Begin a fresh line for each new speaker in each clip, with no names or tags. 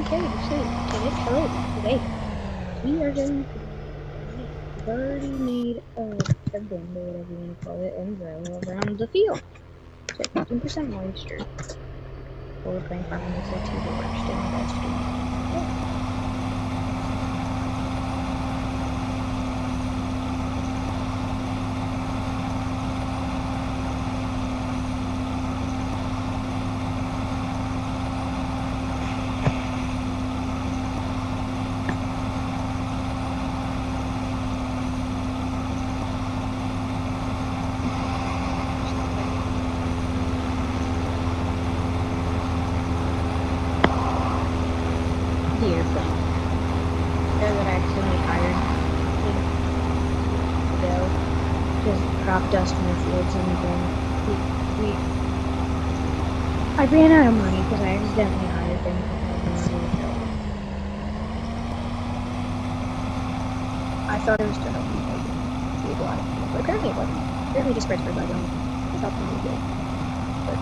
Hello, today we are going to we've already made a bend or whatever you want to call it and driving around the field. So 15% moisture. Forward playing farming is like the worst and best game. The airplane. That I accidentally hired to go. Just crop dust in the fields and then I ran out of money because I accidentally hired them to go. I thought it was to help me save a lot of people, but apparently it wasn't. Apparently just spread by them. I thought it was good. But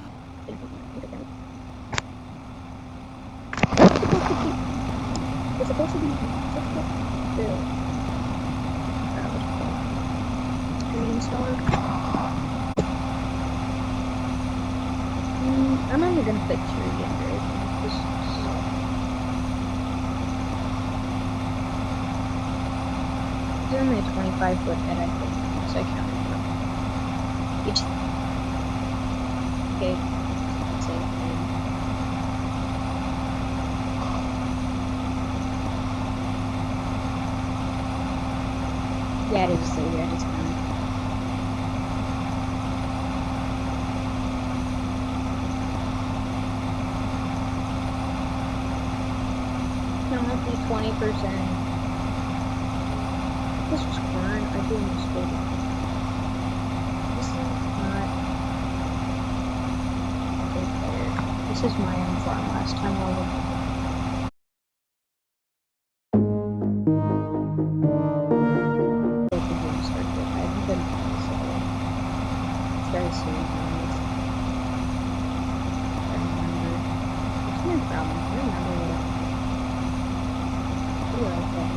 it's supposed to be the Green Star. I'm only gonna put 3 under it. It's only a 25-foot head, I think, so I counted for each. Okay, same thing. Yeah, it is a savior, I just counted. No, it might be 20%. This was corn. I do understand. This is not okay fair. This is my own farm. Last time I was. Very soon. I remember. It's my problem. I remember what I said.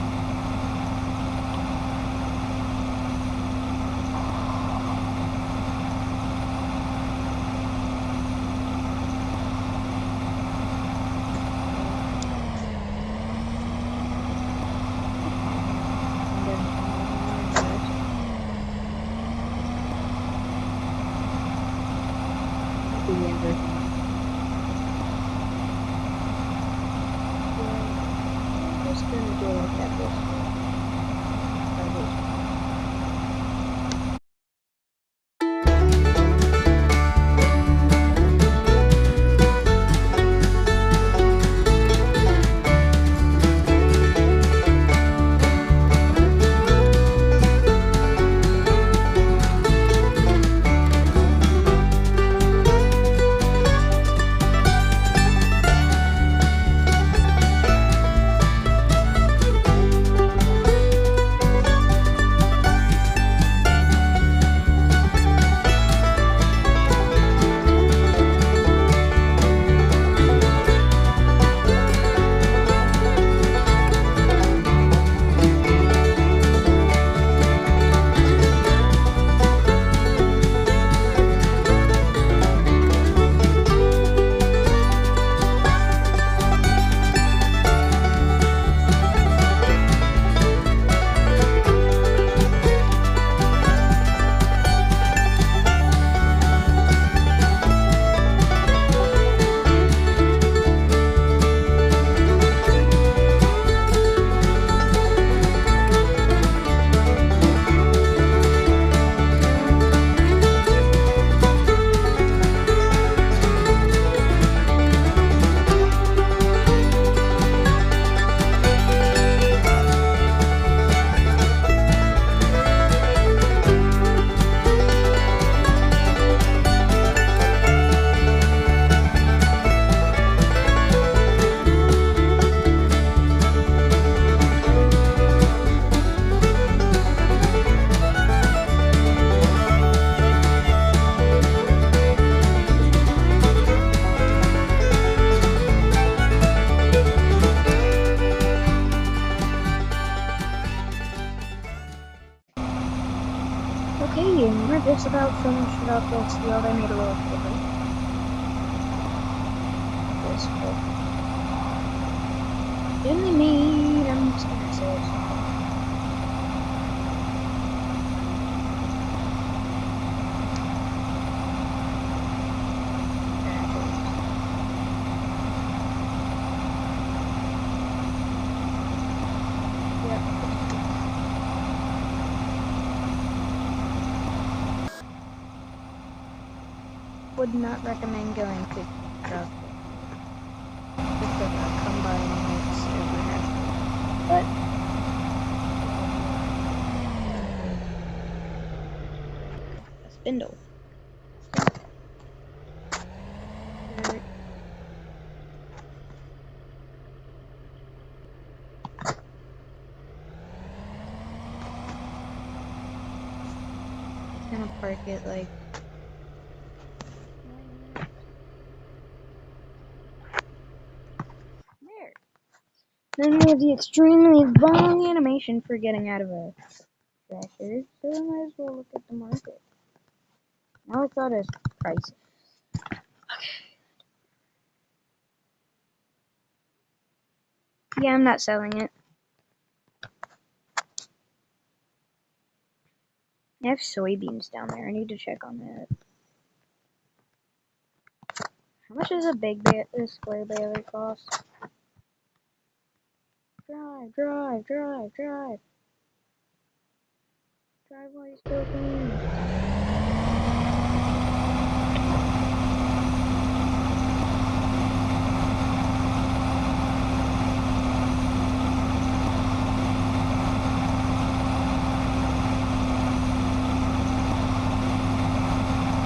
I'm just gonna do it like that this way. about finished it up this field. I made a little quicker. This quick. Only made, I'm just gonna say it's would not recommend going to truck because a combine is over half. But a spindle. Gonna park it like there. Then we have the extremely long animation for getting out of a tractor, so I might as well look at the market. Now I thought it's price. Yeah, I'm not selling it. I have soybeans down there. I need to check on that. How much does a square baler cost? Drive, drive, drive, drive. Drive while you're still clean.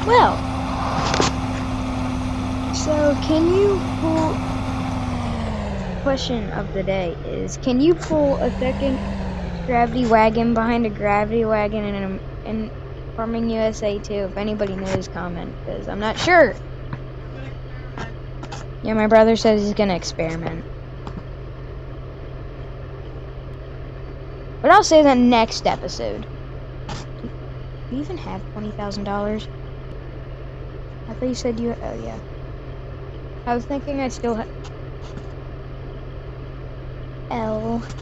Well, so can you pull, question of the day is, can you pull a second gravity wagon behind a gravity wagon in Farming USA too? If anybody knows, comment, because I'm not sure. Yeah, my brother says he's gonna experiment. But I'll say that next episode. Do you even have $20,000? I thought you said you. Oh yeah. I was thinking I still have.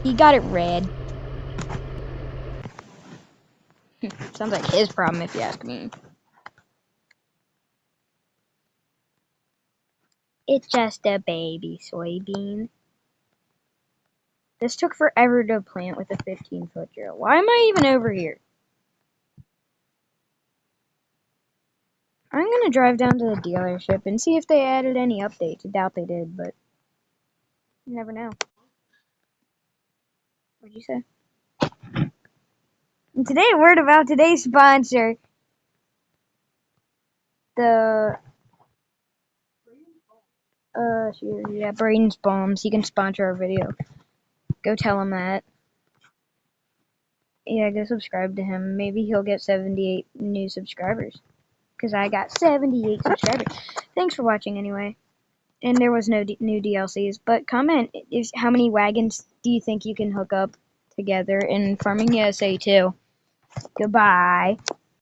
He got it red. Sounds like his problem, if you ask me. It's just a baby soybean. This took forever to plant with a 15-foot drill. Why am I even over here? I'm gonna drive down to the dealership and see if they added any updates. I doubt they did, but you never know. What'd you say? And today, a word about today's sponsor. The sure, yeah, Braden's Bombs. He can sponsor our video. Go tell him that. Yeah, go subscribe to him. Maybe he'll get 78 new subscribers. Because I got 78 subscribers. Thanks for watching anyway. And there was no new DLCs. But comment how many wagons do you think you can hook up together in Farming USA 2. Goodbye.